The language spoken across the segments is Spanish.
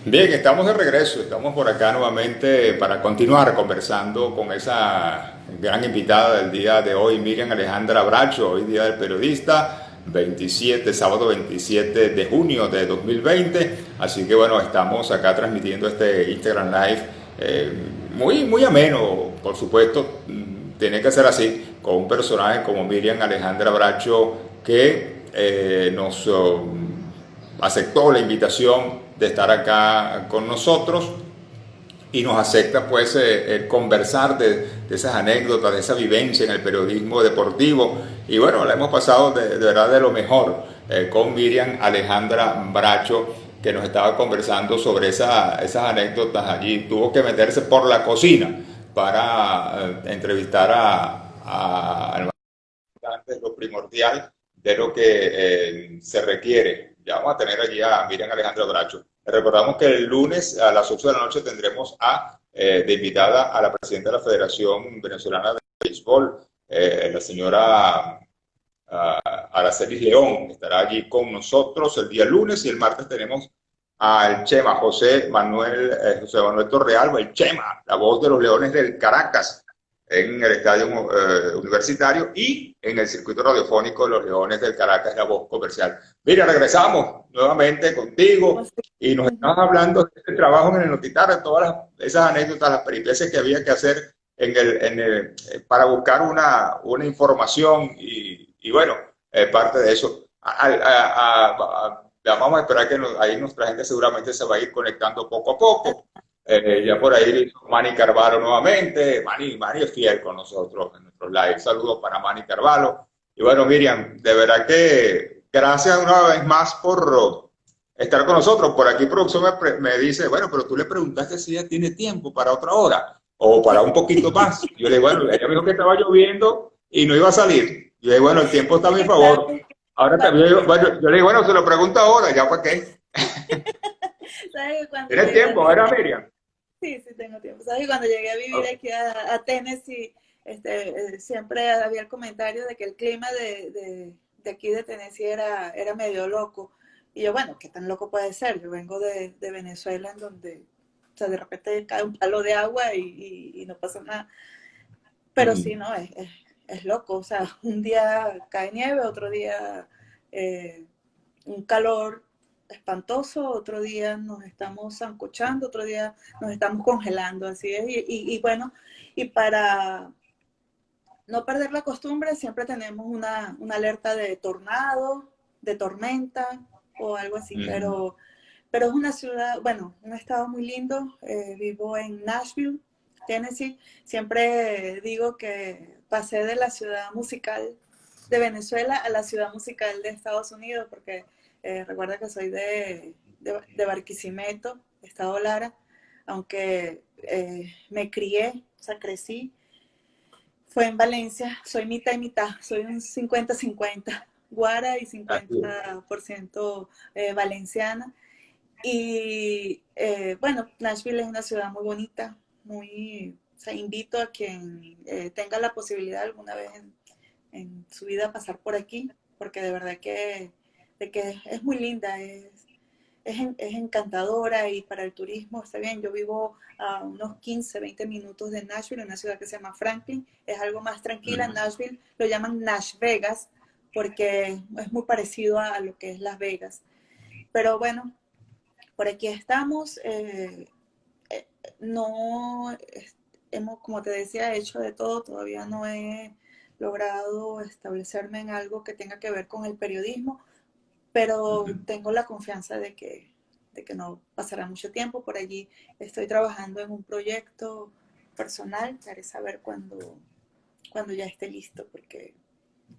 Bien, estamos de regreso, estamos por acá nuevamente para continuar conversando con esa gran invitada del día de hoy, Miriam Alejandra Bracho, hoy Día del Periodista, 27, sábado 27 de junio de 2020. Así que bueno, estamos acá transmitiendo este Instagram Live muy ameno, por supuesto, tiene que ser así, con un personaje como Miriam Alejandra Bracho que nos aceptó la invitación de estar acá con nosotros y nos acepta pues el conversar de esas anécdotas, de esa vivencia en el periodismo deportivo. Y bueno, la hemos pasado de verdad de lo mejor con Miriam Alejandra Bracho, que nos estaba conversando sobre esas anécdotas allí. Tuvo que meterse por la cocina para entrevistar al es lo primordial de lo que se requiere. Ya vamos a tener allí a Miriam Alejandro Bracho. Recordamos que el lunes a las 8 de la noche tendremos de invitada a la presidenta de la Federación Venezolana de Béisbol, la señora Aracelis León. Estará allí con nosotros el día lunes y el martes tenemos al Chema, José Manuel Torrealba, el Chema, la voz de los Leones del Caracas en el estadio universitario y en el circuito radiofónico de los Leones del Caracas, la voz comercial. Mira, regresamos nuevamente contigo y nos estamos hablando de este trabajo en el Notitar, de todas esas anécdotas, las peripecias que había que hacer para buscar una información y bueno, parte de eso. Vamos a esperar que ahí nuestra gente seguramente se va a ir conectando poco a poco. Ya por ahí Manny Carvalho nuevamente. Manny es fiel con nosotros en nuestros live. Saludos para Manny Carvalho. Y bueno, Miriam, de verdad que gracias una vez más por estar con nosotros. Por aquí producción me dice, bueno, pero tú le preguntaste si ella tiene tiempo para otra hora o para un poquito más. Yo le digo, bueno, ella me dijo que estaba lloviendo y no iba a salir. Yo le digo, bueno, el tiempo está a mi favor. Ahora también, bueno, yo le digo, bueno, se lo pregunto ahora, ¿ya para qué? ¿Sabes que cuando ¿Tienes llegué a tiempo? Era vivir? Miriam. Sí, sí tengo tiempo. ¿Sabes que cuando llegué a vivir aquí a Tennessee, siempre había el comentario de que el clima de aquí de Tennessee era medio loco? Y yo, bueno, ¿qué tan loco puede ser? Yo vengo de Venezuela, en donde, o sea, de repente cae un palo de agua y no pasa nada. Pero sí, Mm. no, es loco. O sea, un día cae nieve, otro día eh, un calor espantoso, otro día nos estamos zancochando, otro día nos estamos congelando, así es. Y bueno, y para no perder la costumbre, siempre tenemos una alerta de tornado, de tormenta o algo así, Mm. pero es una ciudad, bueno, un estado muy lindo. Vivo en Nashville, Tennessee. Siempre digo que pasé de la ciudad musical de Venezuela a la ciudad musical de Estados Unidos, porque recuerda que soy de Barquisimeto, Estado Lara, aunque me crié, o sea, crecí, fue en Valencia. Soy mitad y mitad, soy un 50-50, guara y Así es. 50% valenciana. Y bueno, Nashville es una ciudad muy bonita, o sea, invito a quien tenga la posibilidad alguna vez en su vida pasar por aquí, porque de verdad que es muy linda, es encantadora y para el turismo está bien. Yo vivo a unos 15, 20 minutos de Nashville, una ciudad que se llama Franklin, es algo más tranquila. Mm. Nashville lo llaman Nash Vegas porque es muy parecido a lo que es Las Vegas. Pero bueno, por aquí estamos. No hemos, como te decía, hecho de todo. Todavía no he logrado establecerme en algo que tenga que ver con el periodismo, pero Mm. tengo la confianza de que no pasará mucho tiempo. Por allí estoy trabajando en un proyecto personal. Te haré saber cuando ya esté listo, porque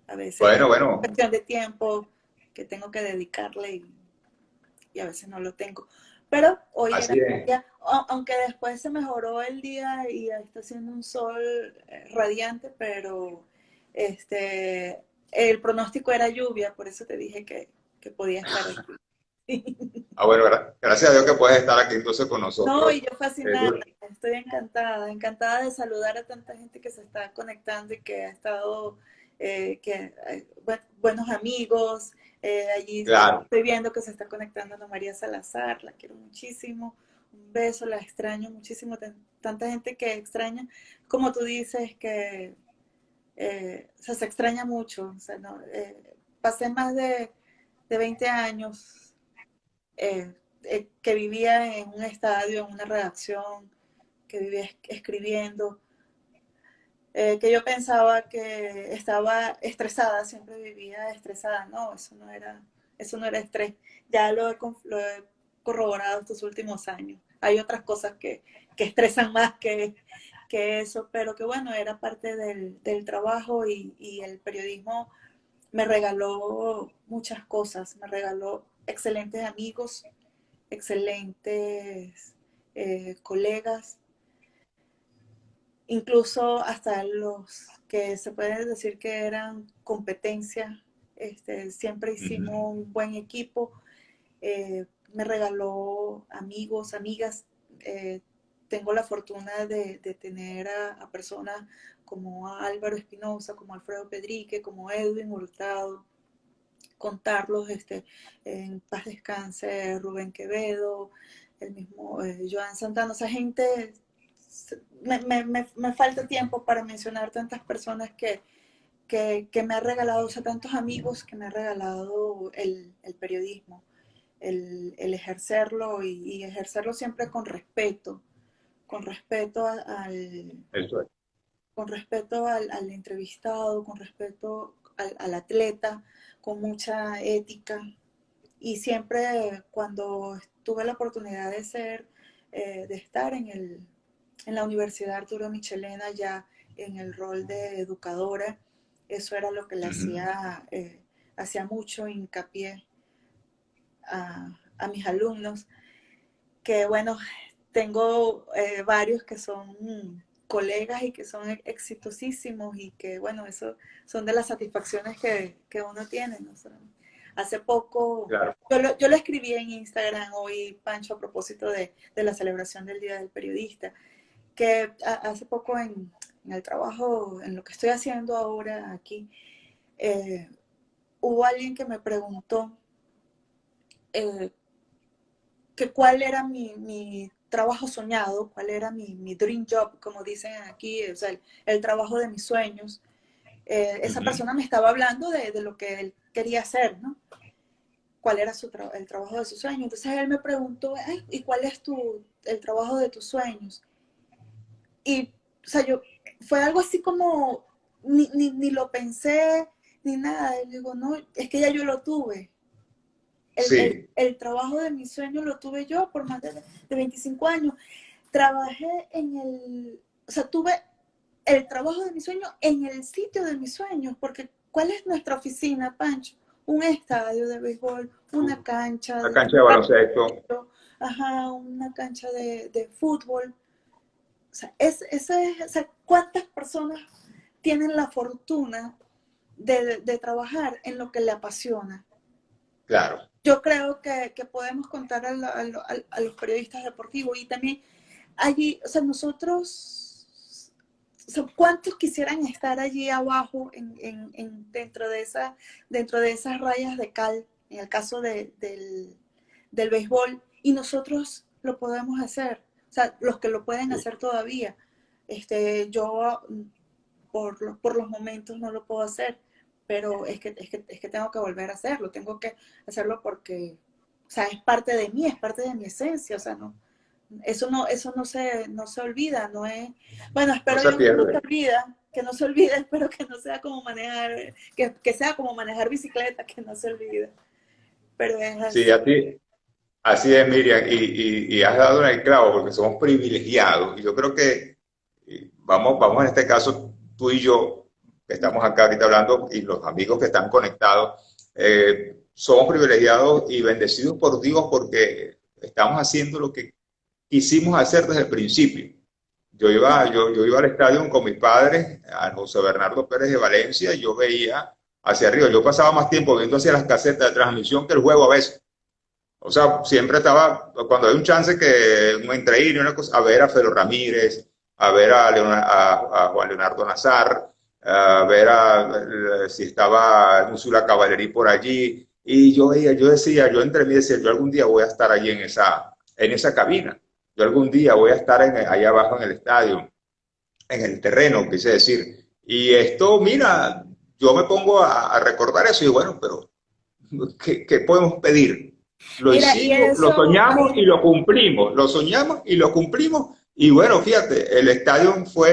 a veces Bueno, es bueno, cuestión de tiempo que tengo que dedicarle y a veces no lo tengo. Pero hoy era así un es. día, aunque después se mejoró el día y está haciendo un sol radiante, pero este, el pronóstico era lluvia, por eso te dije que podía estar aquí. Bueno, gracias a Dios que puedes estar aquí entonces con No, nosotros. y yo fascinada, estoy encantada, encantada de saludar a tanta gente que se está conectando y que ha estado buenos amigos. Allí Claro. estoy viendo que se está conectando Ana María Salazar, la quiero muchísimo. Un beso, la extraño muchísimo. Tanta gente que extraña, como tú dices, que o sea, se extraña mucho. O sea, no, pasé más de 20 años que vivía en un estadio, en una redacción, que vivía escribiendo, que yo pensaba que estaba estresada, siempre vivía estresada. No, eso no era estrés. Ya lo he corroborado estos últimos años. Hay otras cosas que estresan más que eso, pero que bueno, era parte del trabajo y el periodismo me regaló muchas cosas, me regaló excelentes amigos, excelentes colegas, incluso hasta los que se puede decir que eran competencia. Siempre hicimos un buen equipo. Me regaló amigos, amigas. Tengo la fortuna de tener a personas como Álvaro Espinosa, como Alfredo Pedrique, como Edwin Hurtado, contarlos, en paz descanse Rubén Quevedo, el mismo Joan Santana. O sea, gente, me falta tiempo para mencionar tantas personas que me ha regalado, o sea, tantos amigos que me ha regalado el periodismo, el ejercerlo y ejercerlo siempre con respeto Eso es. con respeto al entrevistado, con respeto al atleta, con mucha ética. Y siempre cuando tuve la oportunidad de estar en la Universidad Arturo Michelena, ya en el rol de educadora, eso era lo que le hacía mucho hincapié a mis alumnos, que bueno, tengo varios que son colegas y que son exitosísimos y que bueno, eso son de las satisfacciones que uno tiene, ¿no? Hace poco, Claro. yo lo escribí en Instagram hoy, Pancho, a propósito de la celebración del Día del Periodista, que hace poco en el trabajo, en lo que estoy haciendo ahora aquí, hubo alguien que me preguntó eh, que cuál era mi trabajo soñado, cuál era mi dream job, como dicen aquí, o sea, el trabajo de mis sueños. Esa persona me estaba hablando de lo que él quería hacer, ¿no? Cuál era el trabajo de sus sueños. Entonces él me preguntó, ay, ¿y cuál es el trabajo de tus sueños? Y, o sea, fue algo así como, ni lo pensé, ni nada. Y digo, no, es que ya yo lo tuve. Sí. El trabajo de mis sueños lo tuve yo por más de 25 años. Trabajé o sea, tuve el trabajo de mis sueños en el sitio de mis sueños, porque ¿cuál es nuestra oficina, Pancho? Un estadio de béisbol, una cancha Una de cancha de baloncesto. ajá, una cancha de fútbol. O sea, o sea, ¿cuántas personas tienen la fortuna de trabajar en lo que le apasiona? Claro. Yo creo que podemos contar a los periodistas deportivos y también allí, o sea, nosotros, o sea, ¿cuántos quisieran estar allí abajo dentro de esas rayas de cal, en el caso del béisbol, y nosotros lo podemos hacer? O sea, los que lo pueden Sí. hacer todavía. Yo por los momentos no lo puedo hacer, pero es que tengo que volver a hacerlo, tengo que hacerlo porque, o sea, es parte de mí, es parte de mi esencia, o sea, no, eso no se olvida, no es, bueno, No espero se yo pierde. que no se olvide, espero que no sea como manejar, que sea como manejar bicicleta, que no se olvide, pero es Sí, así. así es, Miriam, y has dado en el clavo porque somos privilegiados. Y yo creo que vamos en este caso, tú y yo, que estamos acá ahorita hablando, y los amigos que están conectados, somos privilegiados y bendecidos por Dios porque estamos haciendo lo que quisimos hacer desde el principio. Yo iba al estadio con mis padres, a José Bernardo Pérez de Valencia, y yo veía hacia arriba. Yo pasaba más tiempo viendo hacia las casetas de transmisión que el juego a veces. O sea, siempre estaba, cuando hay un chance que entre ir y una cosa, a ver a Felo Ramírez, a ver a Juan Leonardo Nazar, a ver si estaba Úrsula Cavallerí por allí. Y yo decía, yo entre mí decía, yo algún día voy a estar allí en esa cabina. Yo algún día voy a estar allá abajo en el estadio, en el terreno, quise decir. Y esto, mira, yo me pongo a recordar eso y bueno, pero ¿qué podemos pedir? Lo Mira, y hicimos, lo eso, soñamos y lo cumplimos, lo soñamos y lo cumplimos. Y bueno, fíjate, el estadio fui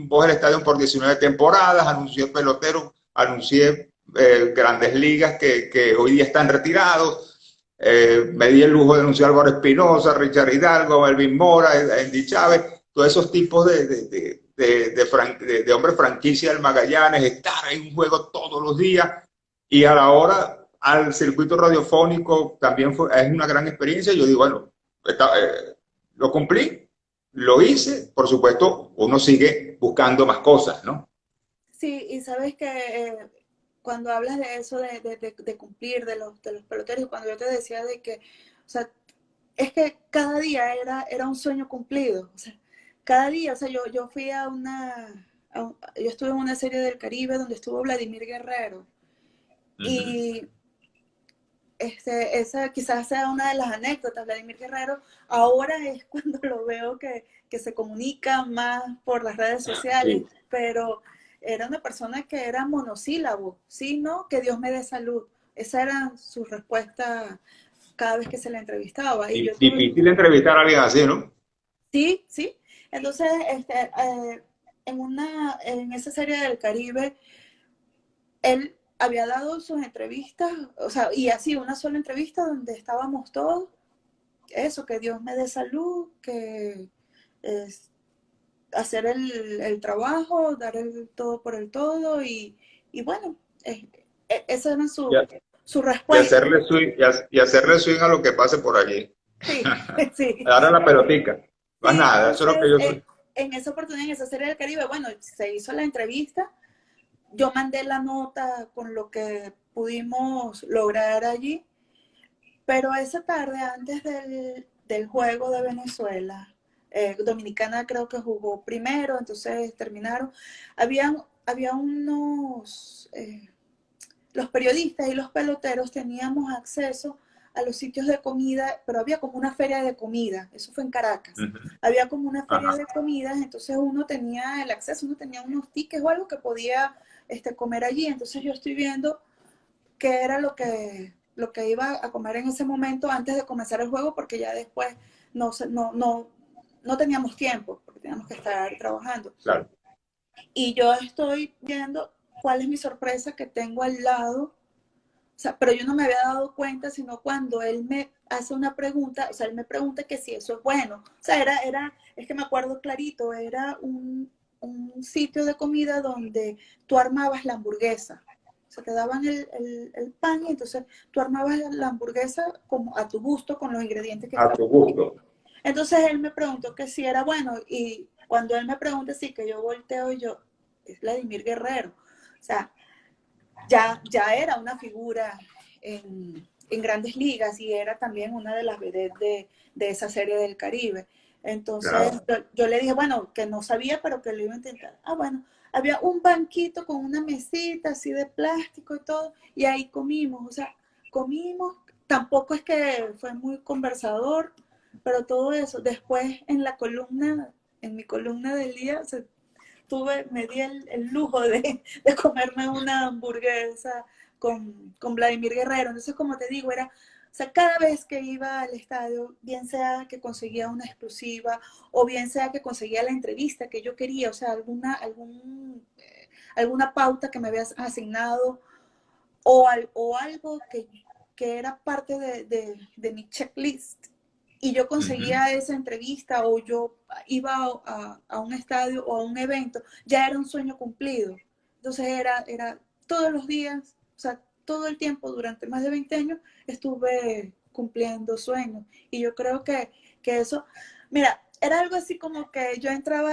voz del estadio por 19 temporadas, anuncié peloteros, anuncié grandes ligas que hoy día están retirados. Me di el lujo de anunciar a Álvaro Espinosa, Richard Hidalgo, Melvin Mora, Andy Chávez, todos esos tipos de hombres franquicia del Magallanes, estar en un juego todos los días y a la hora al circuito radiofónico también es una gran experiencia. Yo digo, bueno, lo cumplí, lo hice, por supuesto, uno sigue buscando más cosas, ¿no? sí, y sabes que cuando hablas de eso, de cumplir, de los peloteros, cuando yo te decía de que, o sea, es que cada día era un sueño cumplido, o sea, cada día, o sea, yo fui yo estuve en una serie del Caribe donde estuvo Vladimir Guerrero, Uh -huh. y esa quizás sea una de las anécdotas. Vladimir Guerrero ahora es cuando lo veo que se comunica más por las redes sociales, Sí. pero era una persona que era monosílabo, sí, no, que Dios me dé salud. Esa era su respuesta cada vez que se le entrevistaba. Y yo tuve, Difícil entrevistar a alguien así, ¿no? sí, sí. Entonces, en esa serie del Caribe, él había dado sus entrevistas, o sea, y así una sola entrevista donde estábamos todos, eso, que Dios me dé salud, que es hacer el trabajo, dar el todo por el todo, y bueno, esa era Y, su y respuesta. hacerle swing, y hacerle swing a lo que pase por allí. Sí, sí. Ahora la pelotica. Más Sí, nada, eso es lo que entonces, yo soy. en esa oportunidad, en esa serie del Caribe, bueno, se hizo la entrevista, yo mandé la nota con lo que pudimos lograr allí, pero esa tarde, antes del juego de Venezuela, Dominicana creo que jugó primero, entonces terminaron, había los periodistas y los peloteros teníamos acceso a los sitios de comida, pero había como una feria de comida, eso fue en Caracas. Uh -huh. Había como una feria Ajá. de comidas, entonces uno tenía el acceso, uno tenía unos tickets o algo que podía comer allí. Entonces yo estoy viendo qué era lo que iba a comer en ese momento antes de comenzar el juego, porque ya después no teníamos tiempo, porque teníamos que estar trabajando. Claro. Y yo estoy viendo cuál es mi sorpresa que tengo al lado, o sea, pero yo no me había dado cuenta, sino cuando él me hace una pregunta, o sea, él me pregunta que si eso es bueno. O sea, es que me acuerdo clarito, era un sitio de comida donde tú armabas la hamburguesa. O sea, te daban el pan y entonces tú armabas la hamburguesa como a tu gusto con los ingredientes que A estaban tu allí. gusto. Entonces él me preguntó que si era bueno y cuando él me pregunta, sí, que yo volteo y yo, es Vladimir Guerrero. O sea, ya era una figura en grandes ligas y era también una de las vedettes de esa serie del Caribe. Entonces Claro. yo le dije, bueno, que no sabía, pero que lo iba a intentar. Ah, bueno, había un banquito con una mesita así de plástico y todo, y ahí comimos, o sea, comimos, tampoco es que fue muy conversador, pero todo eso. Después en mi columna del día, o sea, me di el lujo de comerme una hamburguesa con Vladimir Guerrero. Entonces, como te digo, o sea, cada vez que iba al estadio, bien sea que conseguía una exclusiva o bien sea que conseguía la entrevista que yo quería, o sea, alguna pauta que me habías asignado o algo que era parte de mi checklist y yo Uh -huh. conseguía esa entrevista o yo iba a un estadio o a un evento, ya era un sueño cumplido. Entonces era todos los días, o sea, todo el tiempo, durante más de 20 años, estuve cumpliendo sueños. Y yo creo que eso, mira, era algo así como que yo entraba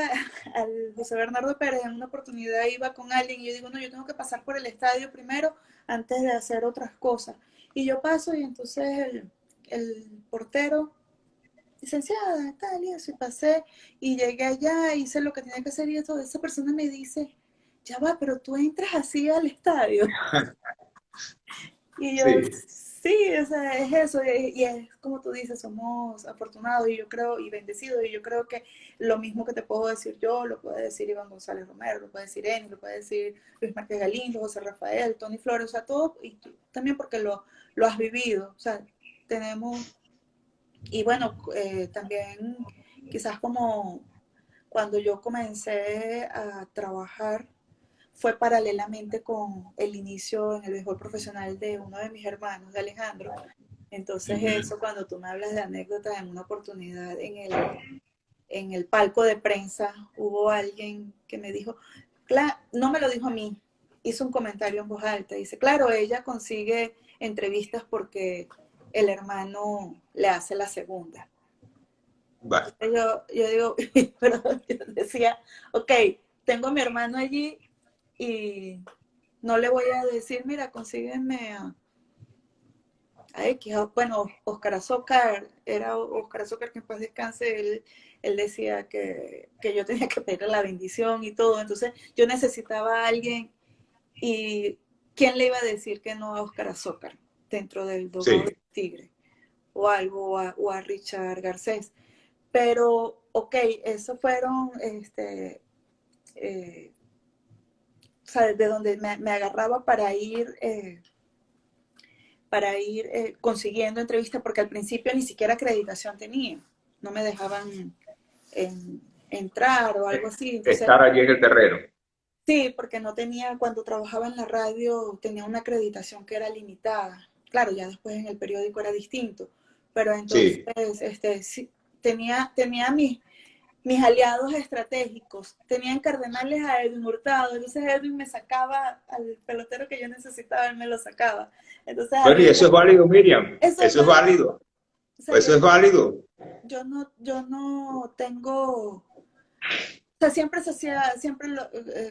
al José Bernardo Pérez en una oportunidad, iba con alguien y yo digo, no, yo tengo que pasar por el estadio primero antes de hacer otras cosas. Y yo paso y entonces el portero licenciada, tal y eso, y pasé, y llegué allá, hice lo que tenía que hacer y todo. Esa persona me dice, ya va, pero tú entras así al estadio. Y yo, Sí, sí, o sea, es eso, y es como tú dices, somos afortunados y yo creo, y bendecidos, y yo creo que lo mismo que te puedo decir yo, lo puede decir Iván González Romero, lo puede decir Eni, lo puede decir Luis Márquez Galindo, José Rafael, Tony Flores, o sea, todo, y tú también porque lo has vivido, o sea, tenemos, y bueno, también quizás como cuando yo comencé a trabajar, fue paralelamente con el inicio en el béisbol profesional de uno de mis hermanos, de Alejandro. Entonces ujú, eso, cuando tú me hablas de anécdotas, en una oportunidad en el palco de prensa hubo alguien que me dijo, no me lo dijo a mí, hizo un comentario en voz alta, dice, claro, ella consigue entrevistas porque el hermano le hace la segunda. va, Entonces yo digo, pero yo decía, ok, tengo a mi hermano allí y no le voy a decir, mira, consígueme a X. Bueno, Oscar Azócar, era Oscar Azócar que en paz descanse, él decía que yo tenía que pedirle la bendición y todo. Entonces yo necesitaba a alguien y ¿quién le iba a decir que no a Oscar Azócar dentro del dogado del sí. Tigre? O algo, o a Richard Garcés. Pero, ok, esos fueron, o sea, de donde me agarraba para ir consiguiendo entrevistas, porque al principio ni siquiera acreditación tenía, no me dejaban entrar o algo así. Entonces, Estar allí en el terreno. sí, porque no tenía, cuando trabajaba en la radio, tenía una acreditación que era limitada. Claro, ya después en el periódico era distinto, pero entonces, Sí. sí, tenía mis aliados estratégicos. Tenían cardenales a Edwin Hurtado, entonces Edwin me sacaba al pelotero que yo necesitaba, él me lo sacaba. Entonces Bueno, y había, eso es válido, Miriam. eso es Eso es válido. válido. O sea, Eso es válido. yo no tengo, o sea, siempre se hacía, siempre,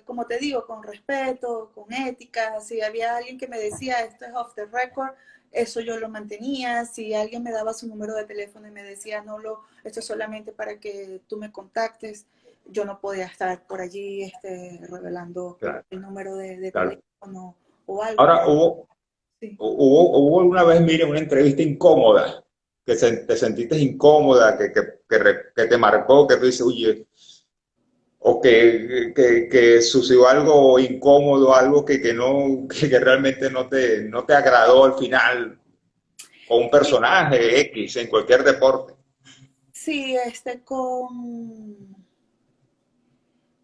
como te digo, con respeto, con ética. Si había alguien que me decía, esto es off the record, eso yo lo mantenía. Si alguien me daba su número de teléfono y me decía, no, esto es solamente para que tú me contactes, yo no podía estar por allí revelando Claro, el número de claro. teléfono o algo. Ahora, Sí. hubo una vez, Miriam, una entrevista incómoda, que te sentiste incómoda, que te marcó, que tú dices, oye, o que sucedió algo incómodo, algo no, que realmente no te agradó al final, con un Sí, personaje X en cualquier deporte. sí,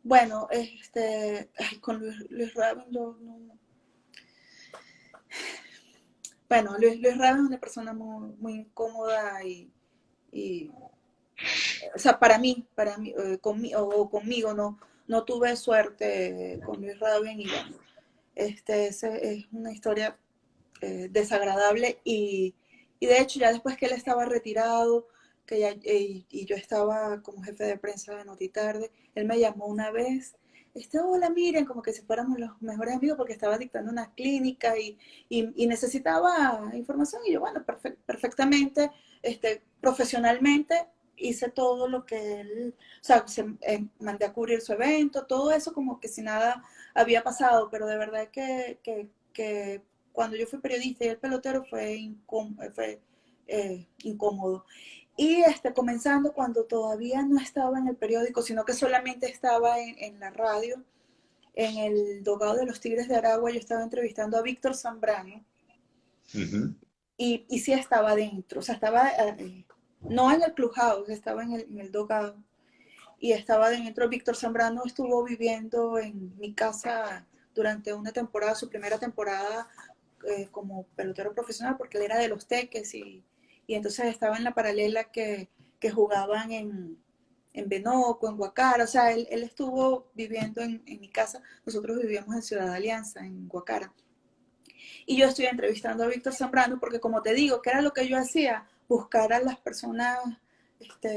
bueno, ay, con Luis Raven, bueno, Luis Raven es una persona muy, muy incómoda y, o sea, para mí, conmigo no tuve suerte con Luis Raven y bueno, es una historia desagradable y de hecho ya después que él estaba retirado, que ya, y yo estaba como jefe de prensa de Notitarde, él me llamó una vez, hola, miren, como que si fuéramos los mejores amigos porque estaba dictando una clínica y necesitaba información y yo, bueno, perfectamente, profesionalmente hice todo lo que él, o sea, mandé a cubrir su evento, todo eso como que si nada había pasado, pero de verdad que cuando yo fui periodista y el pelotero fue incómodo. Y comenzando cuando todavía no estaba en el periódico, sino que solamente estaba en la radio, en el dogado de los Tigres de Aragua, yo estaba entrevistando a Víctor Zambrano Ujú. y sí estaba dentro, o sea, estaba no en el clubhouse, estaba en el dogado y estaba dentro. Víctor Zambrano estuvo viviendo en mi casa durante una temporada, su primera temporada como pelotero profesional, porque él era de los Teques y entonces estaba en la paralela que jugaban en Benoco, en Guacara, o sea, él estuvo viviendo en mi casa, nosotros vivíamos en Ciudad Alianza, en Guacara, y yo estoy entrevistando a Víctor Zambrano porque como te digo, ¿qué era lo que yo hacía? Buscar a las personas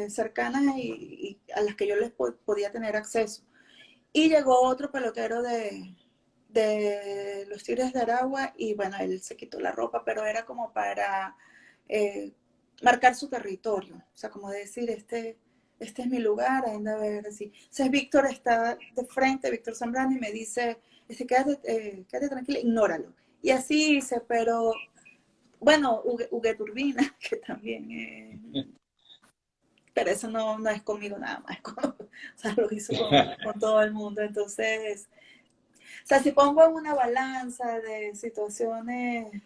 cercanas y a las que yo les podía tener acceso. Y llegó otro pelotero de los Tigres de Aragua y bueno, él se quitó la ropa, pero era como para marcar su territorio, o sea, como decir, este es mi lugar, anda a ver, así. Entonces Víctor está de frente, Víctor Zambrano, y me dice, quédate tranquila, ignóralo. Y así hice, pero bueno, Huguet Urbina, que también pero eso no es conmigo nada más, o sea, lo hizo con todo el mundo. Entonces, o sea, si pongo en una balanza de situaciones,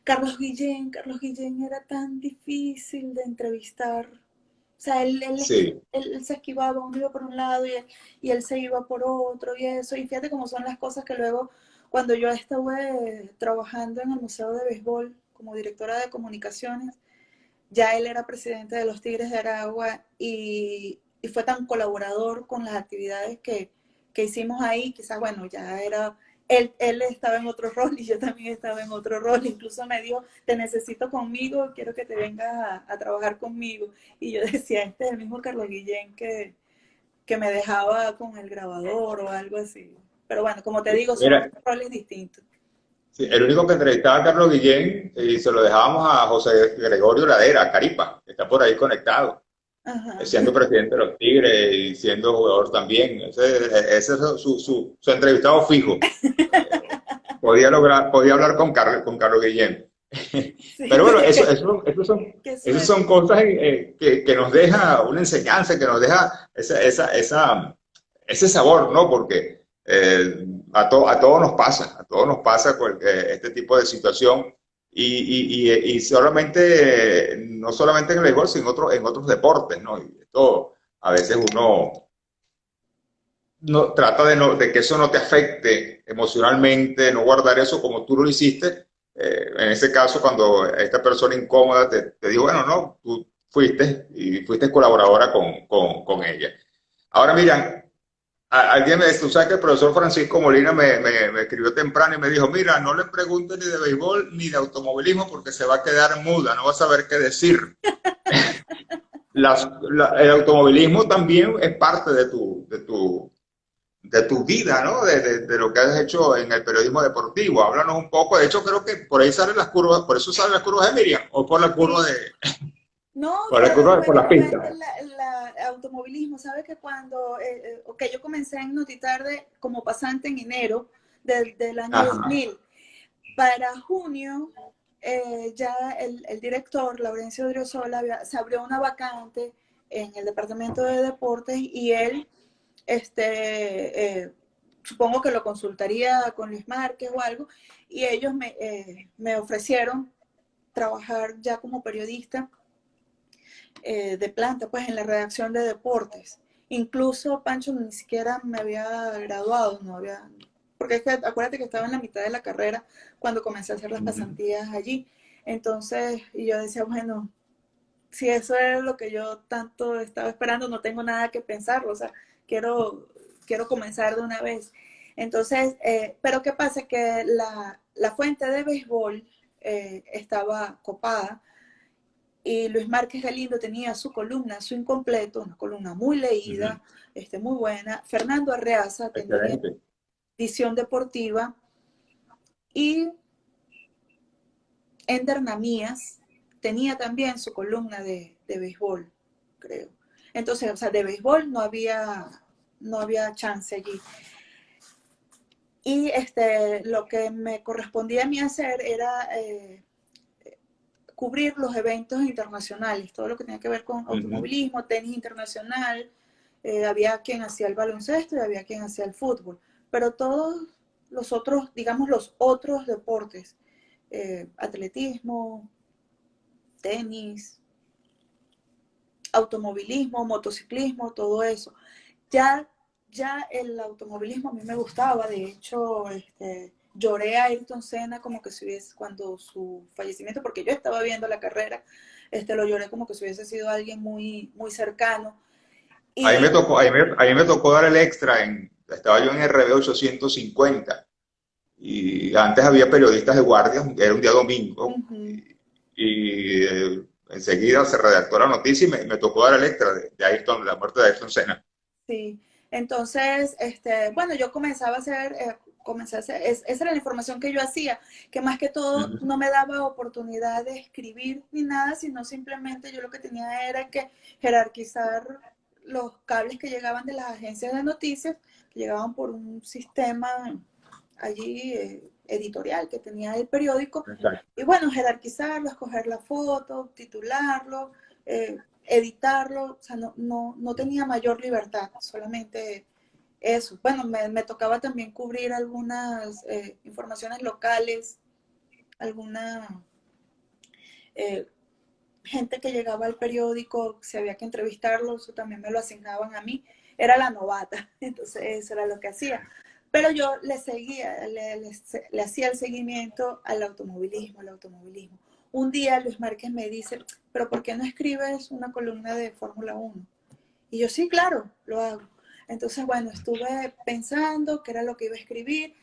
Carlos Guillén era tan difícil de entrevistar. O sea, Sí, él se esquivaba, uno iba por un lado y él se iba por otro y eso. Y fíjate cómo son las cosas que luego, cuando yo estuve trabajando en el Museo de Béisbol como directora de comunicaciones, ya él era presidente de los Tigres de Aragua y fue tan colaborador con las actividades que hicimos ahí, quizás, bueno, ya era, él estaba en otro rol y yo también estaba en otro rol, incluso me dijo, te necesito conmigo, quiero que te vengas a trabajar conmigo. Y yo decía, este es el mismo Carlos Guillén que me dejaba con el grabador o algo así. Pero bueno, como te digo, son mira, roles distintos. sí, el único que entrevistaba a Carlos Guillén y se lo dejábamos a José Gregorio Ladera, Caripa, que está por ahí conectado, Ajá. siendo presidente de los Tigres y siendo jugador también. Ese es su entrevistado fijo. Podía hablar con Carlos Guillén. Sí, Pero bueno, qué esas suerte. son cosas que nos deja una enseñanza, que nos deja ese sabor, ¿no? Porque a todos a todos nos pasa este tipo de situación y solamente, no solamente en el béisbol, sino en otros deportes, ¿no? Y esto, a veces uno no, trata de que eso no te afecte emocionalmente, no guardar eso como tú lo hiciste. En ese caso, cuando esta persona incómoda te dijo, bueno, no, tú fuiste y fuiste colaboradora con ella. Ahora, Miriam, alguien tú sabes que el profesor Francisco Molina me escribió temprano y me dijo, mira, no le preguntes ni de béisbol ni de automovilismo porque se va a quedar muda, no va a saber qué decir. El automovilismo también es parte de tu vida, ¿no? De lo que has hecho en el periodismo deportivo. Háblanos un poco. De hecho, creo que por ahí salen las curvas, por eso salen las curvas de Miriam, o por la curva Sí, no, por la curva, por la fue pista. el automovilismo. Sabes que cuando, ok, yo comencé en Notitarde como pasante en enero del año Ajá. 2000. Para junio, ya el director, Laurencio Odriozola, se abrió una vacante en el departamento de deportes y él, supongo que lo consultaría con Luis Márquez o algo, y ellos me ofrecieron trabajar ya como periodista de planta, pues en la redacción de deportes. Incluso Pancho ni siquiera me había graduado, no había, porque es que acuérdate que estaba en la mitad de la carrera cuando comencé a hacer las pasantías allí. Entonces, y yo decía, bueno, si eso es lo que yo tanto estaba esperando, no tengo nada que pensar, o sea, quiero comenzar de una vez. Entonces, pero ¿qué pasa? Que la fuente de béisbol estaba copada y Luis Márquez Galindo tenía su columna, su incompleto, una columna muy Uh -huh. leída, muy buena. Fernando Arreaza tenía Excelente. visión deportiva y Ender Namías tenía también su columna de béisbol, creo. Entonces, o sea, de béisbol no había chance allí. Y lo que me correspondía a mí hacer era cubrir los eventos internacionales, todo lo que tenía que ver con Uh -huh. automovilismo, tenis internacional, había quien hacía el baloncesto y había quien hacía el fútbol, pero todos los otros, digamos los otros deportes, atletismo, tenis, automovilismo, motociclismo, todo eso. Ya, ya el automovilismo a mí me gustaba, de hecho, lloré a Ayrton Senna como que si hubiese, cuando su fallecimiento, porque yo estaba viendo la carrera, lo lloré como que si hubiese sido alguien muy, muy cercano. Y, A mí me tocó dar el extra estaba yo en RB 850 y antes había periodistas de guardia, era un día domingo enseguida se redactó la noticia y me tocó dar el extra de Ayrton, de la muerte de Ayrton Senna. sí, entonces, bueno, yo comenzaba a hacer, comencé a hacer, esa era la información que yo hacía, que más que todo Ujú. no me daba oportunidad de escribir ni nada, sino simplemente yo lo que tenía era que jerarquizar los cables que llegaban de las agencias de noticias, que llegaban por un sistema allí editorial que tenía el periódico, Exacto. y bueno, jerarquizarlo, escoger la foto, titularlo, editarlo, o sea, no tenía mayor libertad, solamente eso. Bueno, me tocaba también cubrir algunas informaciones locales, alguna eh, gente que llegaba al periódico, si había que entrevistarlo, eso también me lo asignaban a mí. Era la novata, entonces eso era lo que hacía. Pero yo le seguía, le hacía el seguimiento al automovilismo, al automovilismo. Un día Luis Márquez me dice, pero ¿por qué no escribes una columna de Fórmula 1? Y yo, sí, claro, lo hago. Entonces, bueno, estuve pensando qué era lo que iba a escribir,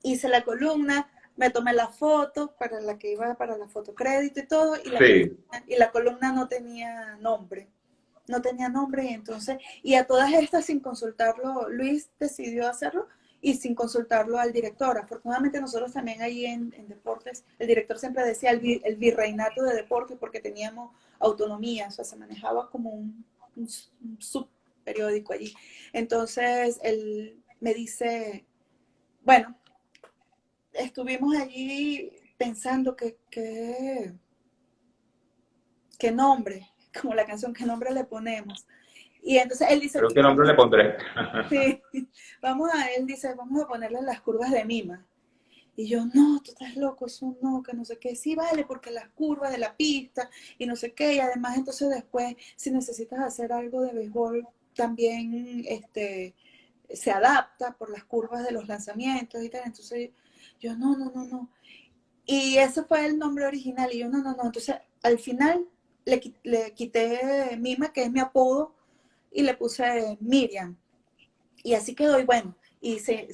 hice la columna, me tomé la foto para la que iba para la fotocrédito y todo, Sí, y la columna no tenía nombre. No tenía nombre, y entonces, y a todas estas sin consultarlo, Luis decidió hacerlo y sin consultarlo al director. Afortunadamente nosotros también ahí en Deportes, el director siempre decía el virreinato de Deportes porque teníamos autonomía, o sea, se manejaba como un subperiódico allí. Entonces él me dice, bueno, estuvimos allí pensando qué nombre, como la canción, qué nombre le ponemos. Y entonces él dice, creo que nombre le pondré. sí, él dice, vamos a ponerle las curvas de Mima. Y yo, no, tú estás loco, eso no, que no sé qué. Sí, vale, porque las curvas de la pista y no sé qué. Y además, entonces después, si necesitas hacer algo de béisbol, también se adapta por las curvas de los lanzamientos y tal. Entonces, yo, no. Y ese fue el nombre original. Y yo, no. Entonces, al final, le quité Mima, que es mi apodo, y le puse Miriam. Y así quedó, y bueno, y se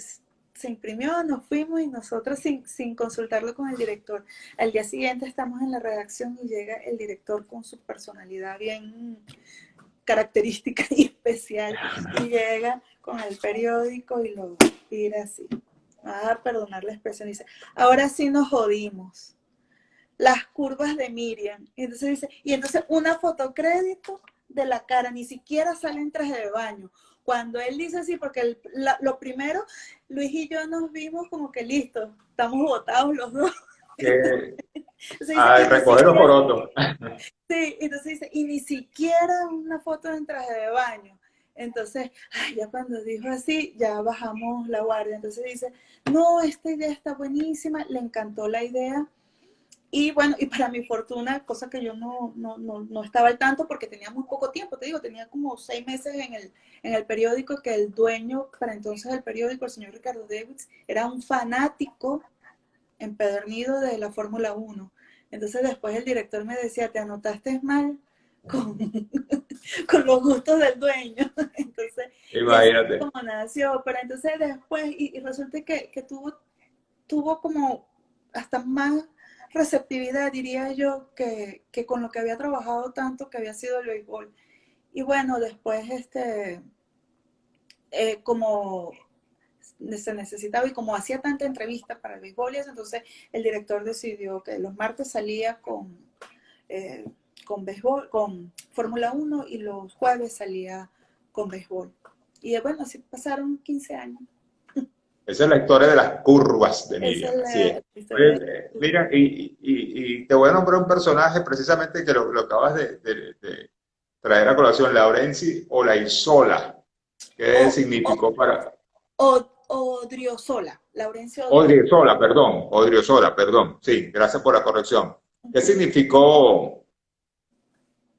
imprimió, nos fuimos y nosotros sin consultarlo con el director. Al día siguiente estamos en la redacción y llega el director con su personalidad bien característica y especial y llega con el periódico y lo tira así. A perdonar la expresión, dice, ahora sí nos jodimos. Las curvas de Miriam. Y entonces dice, y entonces una fotocrédito de la cara, ni siquiera sale en traje de baño. Cuando él dice así, porque lo primero, Luis y yo nos vimos como que listo, estamos botados los dos. Que, Entonces dice, ay, y ni recoger los siquiera, porotos. sí, entonces dice, y ni siquiera una foto en traje de baño. Entonces, ay, ya cuando dijo así, ya bajamos la guardia. Entonces dice, no, esta idea está buenísima, le encantó la idea. Y bueno, y para mi fortuna, cosa que yo no estaba al tanto porque tenía muy poco tiempo, te digo, tenía como 6 meses en el periódico, que el dueño para entonces del periódico, el señor Ricardo Davids, era un fanático empedernido de la Fórmula 1. Entonces después el director me decía, te anotaste mal con, con los gustos del dueño. Entonces, y así fue Imagínate. como nació. Pero entonces después, y resulta que tuvo como hasta más receptividad, diría yo, que con lo que había trabajado tanto, que había sido el béisbol. Y bueno, después, como se necesitaba y como hacía tanta entrevista para el béisbol, entonces el director decidió que los martes salía eh, con béisbol, con Fórmula 1 y los jueves salía con béisbol. Y bueno, así pasaron 15 años. Esa es la historia de las curvas de Esa es Miriam, así es. la historia Oye, de... Miriam, y te voy a nombrar un personaje precisamente que lo acabas de traer a colación, Laurenzi Olaizola. ¿Qué O, significó para Odriozola, Laurencio Odriozola. Odriozola, perdón. Sí, gracias por la corrección. ¿Qué Okay. significó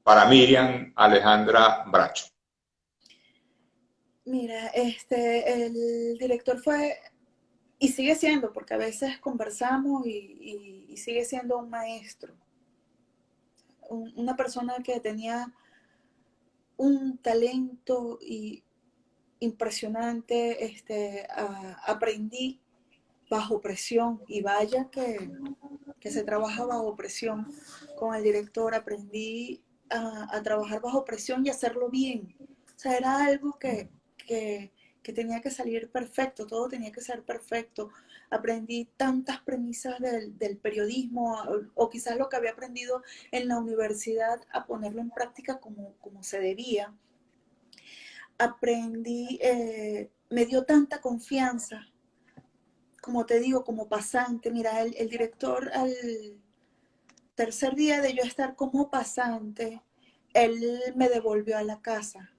para Miriam Alejandra Bracho? Mira, el director fue, y sigue siendo, porque a veces conversamos y sigue siendo un maestro, una persona que tenía un talento impresionante, aprendí bajo presión y vaya que se trabaja bajo presión con el director, aprendí a trabajar bajo presión y hacerlo bien. O sea, era algo que que tenía que salir perfecto, todo tenía que ser perfecto. Aprendí tantas premisas del periodismo, o quizás lo que había aprendido en la universidad, a ponerlo en práctica como se debía. Aprendí, me dio tanta confianza, como te digo, como pasante. Mira, el director al tercer día de yo estar como pasante, él me devolvió a la casa,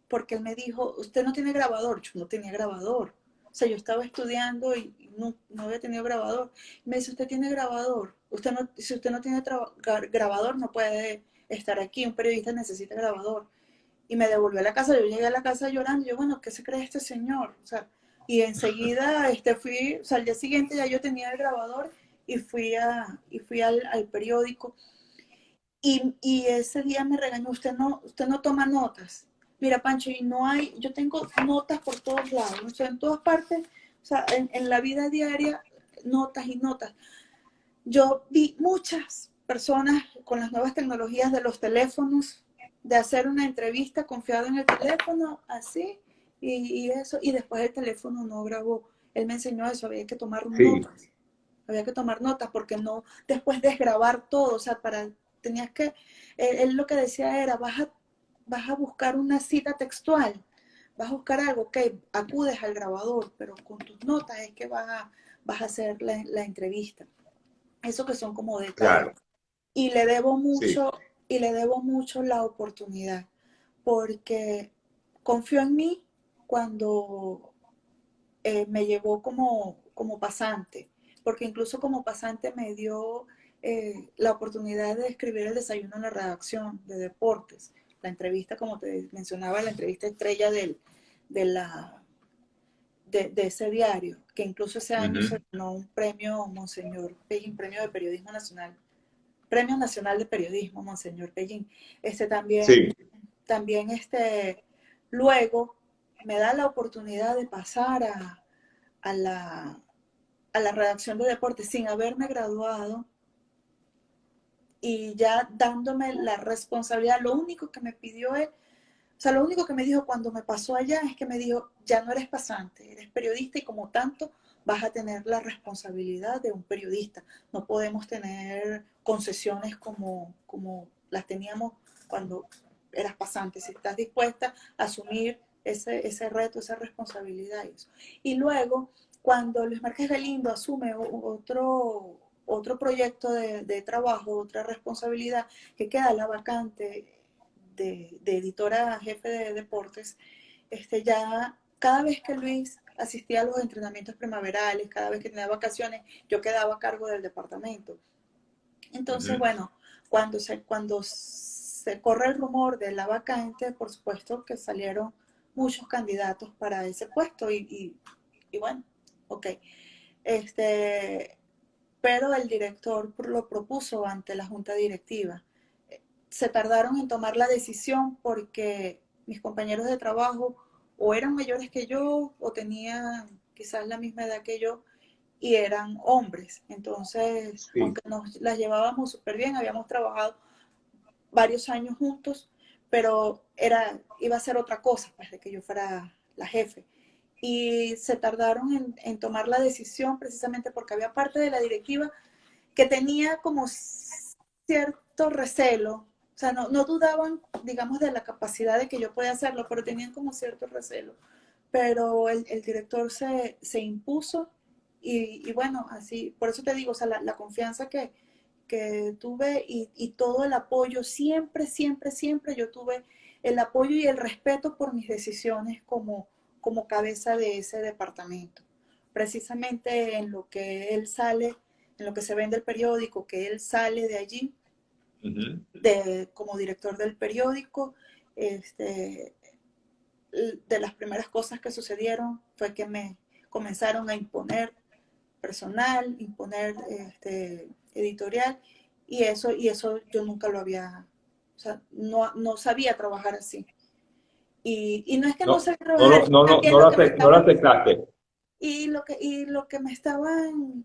porque él me dijo, usted no tiene grabador. Yo no tenía grabador. O sea, yo estaba estudiando y no había tenido grabador. Me dice, usted tiene grabador. Usted no, si usted no tiene grabador, no puede estar aquí. Un periodista necesita grabador. Y me devolvió a la casa. Yo llegué a la casa llorando. Yo, bueno, ¿qué se cree este señor? O sea, y enseguida fui, o sea, al día siguiente ya yo tenía el grabador y fui al periódico. Y ese día me regañó, usted no toma notas. Mira, Pancho, y no hay, yo tengo notas por todos lados, o sea, en todas partes, o sea, en la vida diaria, notas y notas. Yo vi muchas personas con las nuevas tecnologías de los teléfonos, de hacer una entrevista confiado en el teléfono, así, y eso, y después el teléfono no grabó. Él me enseñó eso, había que tomar Sí, notas. Había que tomar notas porque no después desgrabar todo, o sea, tenías que, él lo que decía era, vas a buscar una cita textual, vas a buscar algo, que acudes al grabador, pero con tus notas es que vas a hacer la entrevista. Eso que son como detalles. claro, Y le debo sí. mucho, y le debo mucho la oportunidad, porque confió en mí cuando me llevó como pasante, porque incluso como pasante me dio la oportunidad de escribir el desayuno en la redacción de deportes, la entrevista, como te mencionaba, la entrevista estrella de, la, de ese diario, que incluso ese año se Ujú. ganó un premio Monseñor Pellín, premio de periodismo nacional, premio nacional de periodismo Monseñor Pellín. También, Sí, también luego me da la oportunidad de pasar a la, a la redacción de deportes sin haberme graduado, y ya dándome la responsabilidad. Lo único que me pidió él, o sea, lo único que me dijo cuando me pasó allá es que me dijo, ya no eres pasante, eres periodista y como tanto vas a tener la responsabilidad de un periodista. No podemos tener concesiones como las teníamos cuando eras pasante. Si estás dispuesta a asumir ese reto, esa responsabilidad. Y, eso. Y luego, cuando Luis Márquez Galindo asume otro proyecto de trabajo, otra responsabilidad, que queda la vacante de editora jefe de deportes, ya cada vez que Luis asistía a los entrenamientos primaverales, cada vez que tenía vacaciones, yo quedaba a cargo del departamento. Entonces, ujú, bueno, cuando se corre el rumor de la vacante, por supuesto que salieron muchos candidatos para ese puesto y bueno, ok. Este, pero el director lo propuso ante la junta directiva. Se tardaron en tomar la decisión porque mis compañeros de trabajo o eran mayores que yo o tenían quizás la misma edad que yo y eran hombres. Entonces, sí. aunque nos las llevábamos súper bien, habíamos trabajado varios años juntos, pero iba a ser otra cosa, pues, de que yo fuera la jefe. Y se tardaron en tomar la decisión precisamente porque había parte de la directiva que tenía como cierto recelo, o sea, no dudaban, digamos, de la capacidad de que yo podía hacerlo, pero tenían como cierto recelo. Pero el director se impuso y bueno, así, por eso te digo, o sea, la confianza que tuve y todo el apoyo, siempre, siempre, siempre yo tuve el apoyo y el respeto por mis decisiones como cabeza de ese departamento. Precisamente en lo que él sale, en lo que se ve en el periódico, que él sale de allí, Ujú. como director del periódico, este, de las primeras cosas que sucedieron fue que me comenzaron a imponer personal, imponer editorial, y eso yo nunca lo había, o sea, no sabía trabajar así. Y no es que no No, sabía trabajar, es que también lo que me no lo estaban, aceptaste. lo que me estaban,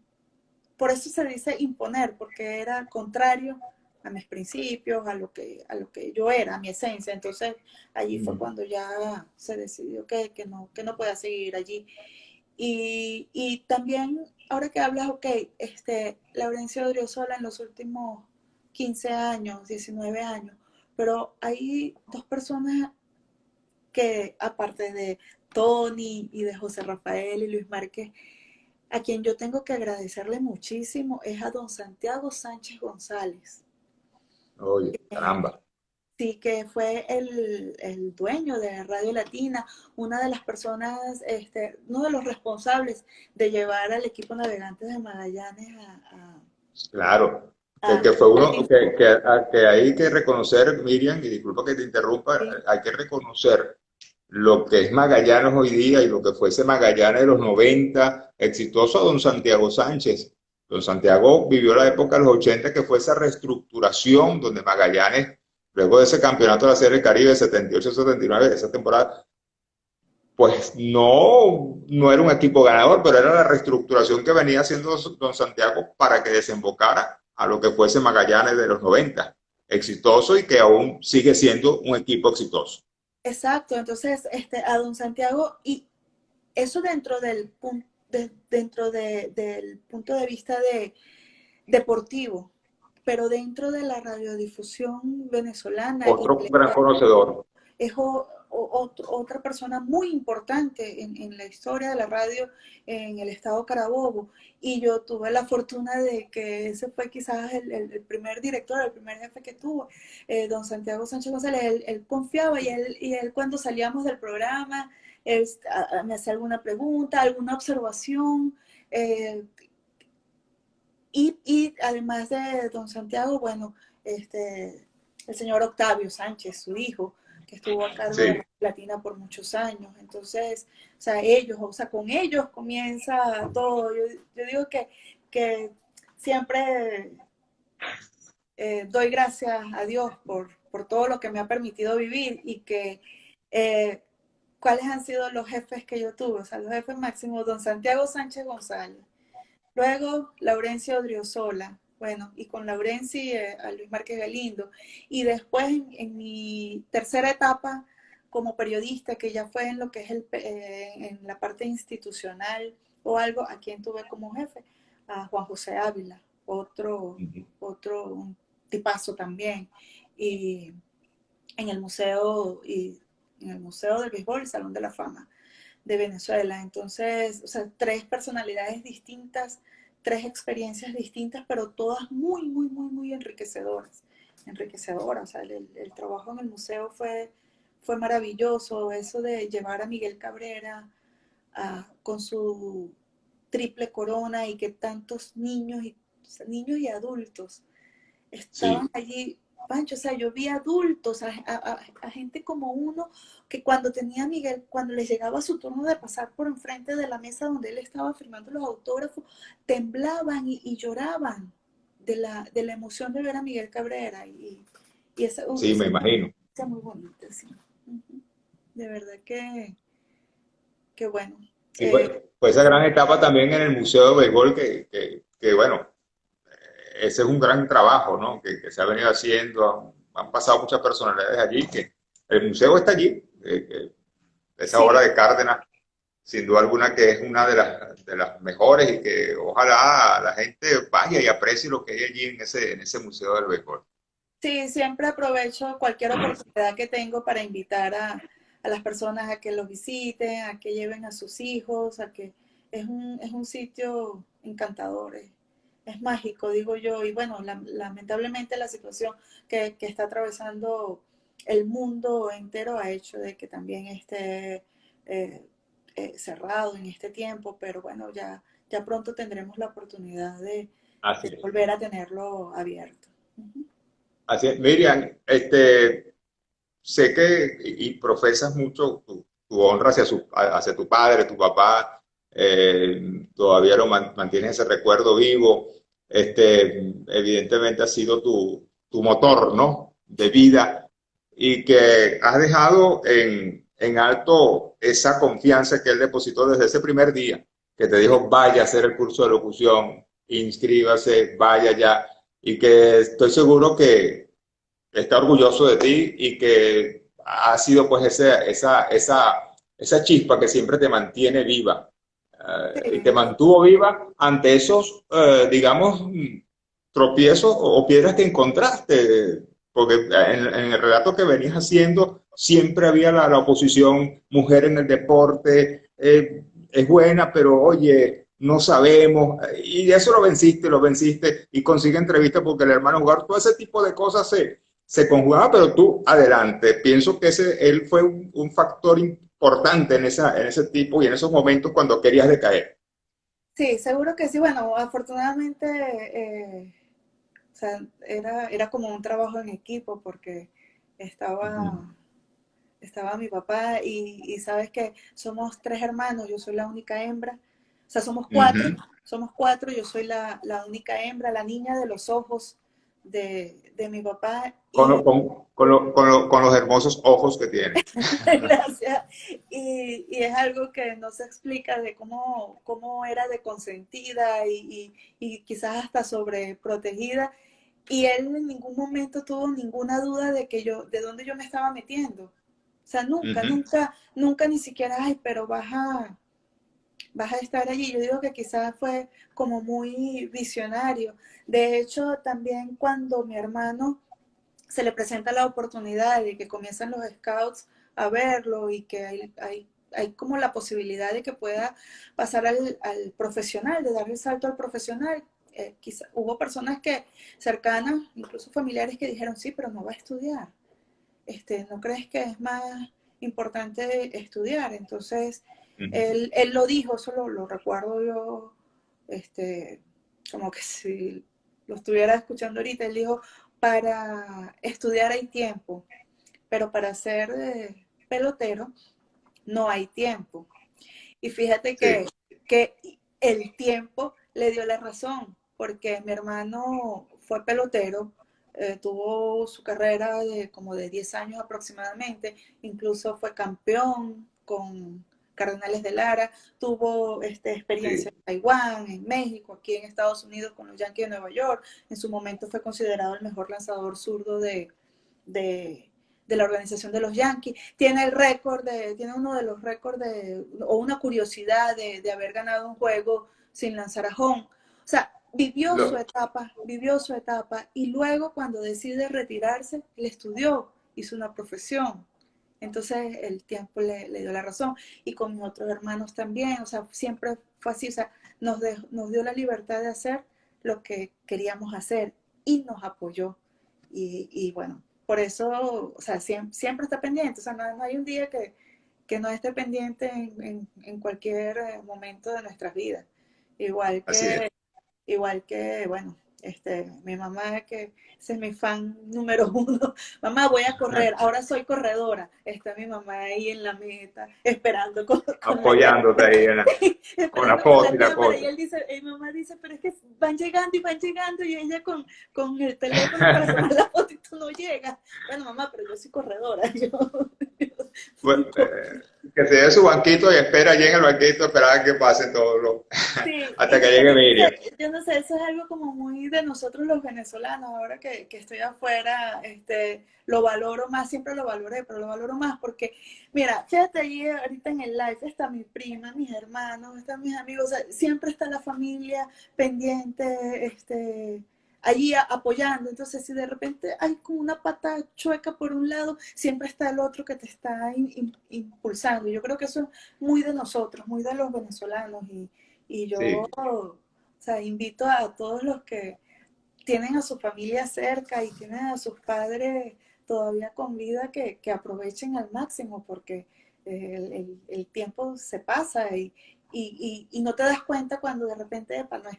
por eso se dice imponer, porque era contrario a mis principios, a lo que yo era, a mi esencia. Entonces allí fue cuando ya se decidió que no podía seguir allí. Y también, ahora que hablas, ok, Laurencio Odriozola en los últimos 15 años, 19 años, pero hay dos personas que, aparte de Tony y de José Rafael y Luis Márquez, a quien yo tengo que agradecerle muchísimo es a don Santiago Sánchez González. Oye, caramba. Sí, que fue el dueño de Radio Latina, una de las personas, uno de los responsables de llevar al equipo Navegantes de Magallanes Claro, a que fue uno que hay que reconocer, Miriam, y disculpa que te interrumpa, sí, hay que reconocer lo que es Magallanes hoy día y lo que fuese Magallanes de los 90, exitoso a don Santiago Sánchez. Don Santiago vivió la época de los 80, que fue esa reestructuración donde Magallanes, luego de ese campeonato de la Serie Caribe 78-79, esa temporada, pues no era un equipo ganador, pero era la reestructuración que venía haciendo don Santiago para que desembocara a lo que fuese Magallanes de los 90, exitoso y que aún sigue siendo un equipo exitoso. exacto. Entonces, a don Santiago, y eso del punto de vista deportivo, pero dentro de la radiodifusión venezolana, Otro gran conocedor. es otra persona muy importante en la historia de la radio en el estado Carabobo. Y yo tuve la fortuna de que ese fue quizás el primer director, el primer jefe que tuvo, don Santiago Sánchez González. Él confiaba y él cuando salíamos del programa, él me hacía alguna pregunta, alguna observación. Y además de don Santiago, bueno, el señor Octavio Sánchez, su hijo, que estuvo a cargo de Sí. Radio Latina por muchos años. Entonces, con ellos comienza todo. Yo digo que siempre doy gracias a Dios por todo lo que me ha permitido vivir y que cuáles han sido los jefes que yo tuve. O sea, los jefes máximos, don Santiago Sánchez González. Luego, Laurencio Odriozola, bueno, y con Laurenci a Luis Márquez Galindo. Y después, en mi tercera etapa como periodista, que ya fue en lo que es en la parte institucional o algo, a quien tuve como jefe, a Juan José Ávila, un tipazo también. Y en el museo, del béisbol, el Salón de la Fama de Venezuela. Entonces, o sea, tres personalidades distintas, tres experiencias distintas, pero todas muy, muy, muy, muy enriquecedoras. O sea, el trabajo en el museo fue maravilloso. Eso de llevar a Miguel Cabrera con su triple corona y que tantos niños y adultos estaban Sí. allí. Pancho, o sea, yo vi adultos, a gente como uno, que cuando tenía a Miguel, cuando les llegaba su turno de pasar por enfrente de la mesa donde él estaba firmando los autógrafos, temblaban y lloraban de la emoción de ver a Miguel Cabrera. Y esa Sí, me imagino. es muy bonita, sí. De verdad que bueno. Y fue esa gran etapa también en el Museo de Béisbol que bueno, ese es un gran trabajo, ¿no? Que se ha venido haciendo, han pasado muchas personalidades allí, que el museo está allí, esa Sí, obra de Cárdenas, sin duda alguna que es una de las mejores y que ojalá la gente vaya y aprecie lo que hay allí en ese Museo del Béisbol. sí, siempre aprovecho cualquier oportunidad que tengo para invitar a las personas a que los visiten, a que lleven a sus hijos, a que es un sitio encantador, es mágico, digo yo. Y bueno, lamentablemente la situación que está atravesando el mundo entero ha hecho de que también esté cerrado en este tiempo, pero bueno, ya pronto tendremos la oportunidad Así de es. volver a tenerlo abierto. Ujú. Así es. Miriam, sé que y profesas mucho tu honra hacia tu padre, tu papá, todavía mantienes ese recuerdo vivo. Evidentemente ha sido tu motor, ¿no? De vida y que has dejado en alto esa confianza que él depositó desde ese primer día, que te dijo, vaya a hacer el curso de locución, inscríbase, vaya ya. y que estoy seguro que está orgulloso de ti y que ha sido pues esa chispa que siempre te mantiene viva y te Sí, mantuvo viva ante esos, digamos, tropiezos o piedras que encontraste, porque en el relato que venías haciendo siempre había la oposición, mujer en el deporte, es buena, pero oye, no sabemos, y eso lo venciste y consigue entrevista porque el hermano jugar, todo ese tipo de cosas se conjugaba, pero tú adelante. Pienso que él fue un factor importante en ese tipo y en esos momentos cuando querías decaer. sí, seguro que sí. Bueno, afortunadamente, o sea, era como un trabajo en equipo porque Ujú. estaba, estaba mi papá y sabes que somos tres hermanos, yo soy la única hembra, o sea, Ujú. somos cuatro, yo soy la única hembra, la niña de los ojos de mi papá y Con los hermosos ojos que tiene. gracias, y es algo que no se explica de cómo era de consentida y quizás hasta sobreprotegida. Y él en ningún momento tuvo ninguna duda de de dónde yo me estaba metiendo. O sea, Ujú. nunca ni siquiera, ay, pero vas a estar allí. Yo digo que quizás fue como muy visionario. De hecho, también cuando mi hermano se le presenta la oportunidad de que comienzan los scouts a verlo y que hay como la posibilidad de que pueda pasar al profesional, de darle el salto al profesional. Quizá, hubo personas que cercanas, incluso familiares, que dijeron, sí, pero no va a estudiar. ¿No crees que es más importante estudiar? Entonces, Ujú. él lo dijo, eso lo recuerdo yo, este, como que si lo estuviera escuchando ahorita, él dijo, para estudiar hay tiempo, pero para ser pelotero no hay tiempo. Y fíjate Sí, que el tiempo le dio la razón, porque mi hermano fue pelotero, tuvo su carrera de como de 10 años aproximadamente, incluso fue campeón con Cardenales de Lara, tuvo experiencia sí, en Taiwán, en México, aquí en Estados Unidos con los Yankees de Nueva York, en su momento fue considerado el mejor lanzador zurdo de, de la organización de los Yankees. Tiene el récord tiene uno de los récords o una curiosidad de haber ganado un juego sin lanzar a home. O sea, lo, vivió su etapa y luego cuando decide retirarse, le estudió, hizo una profesión. Entonces el tiempo le dio la razón. Y con mis otros hermanos también, o sea, siempre fue así, o sea, nos dio la libertad de hacer lo que queríamos hacer y nos apoyó. Y bueno, por eso, o sea, siempre está pendiente, o sea, no hay un día que no esté pendiente en cualquier momento de nuestras vidas. Igual así es. que, igual que, bueno, mi mamá, que ese es mi fan número uno, mamá, voy a correr, ahora soy corredora, está mi mamá ahí en la meta, esperando con la Apoyándote ahí con la esperando con foto la y la cámara, y cosa. él dice, mi mamá dice, pero es que van llegando, y ella con el teléfono para tomar la foto y tú no llegas. Bueno, mamá, pero yo soy corredora, Bueno, tipo, que se dé su banquito y espera allí en el banquito, esperar a que pase todo sí, hasta y que llegue Miriam. yo no sé, eso es algo como muy de nosotros los venezolanos, ahora que estoy afuera, lo valoro más, siempre lo valoré, pero lo valoro más porque, mira, fíjate allí ahorita en el live, está mi prima, mis hermanos, están mis amigos, o sea, siempre está la familia pendiente, allí apoyando, entonces si de repente hay como una pata chueca por un lado, siempre está el otro que te está impulsando, yo creo que eso es muy de nosotros, muy de los venezolanos y yo, Sí, o sea, invito a todos los que tienen a su familia cerca y tienen a sus padres todavía con vida que aprovechen al máximo porque el tiempo se pasa y no te das cuenta cuando de repente epa, no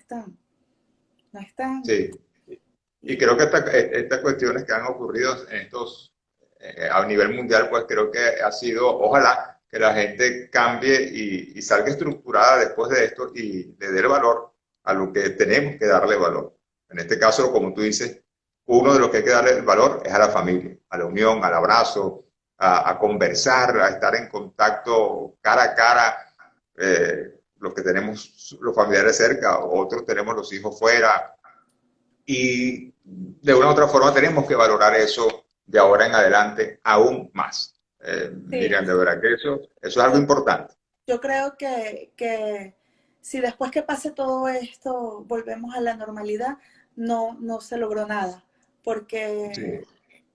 están. sí. Y Y creo que estas cuestiones que han ocurrido en a nivel mundial, pues creo que ha sido, ojalá que la gente cambie y salga estructurada después de esto y le dé el valor a lo que tenemos que darle valor. En este caso, como tú dices, uno de los que hay que darle el valor es a la familia, a la unión, al abrazo, a conversar, a estar en contacto cara a cara. Los que tenemos los familiares cerca, otros tenemos los hijos fuera, y de una u otra forma tenemos que valorar eso de ahora en adelante aún más. Sí, Miriam, de verdad que eso es algo yo, importante. yo creo que si después que pase todo esto volvemos a la normalidad, no se logró nada, Sí, porque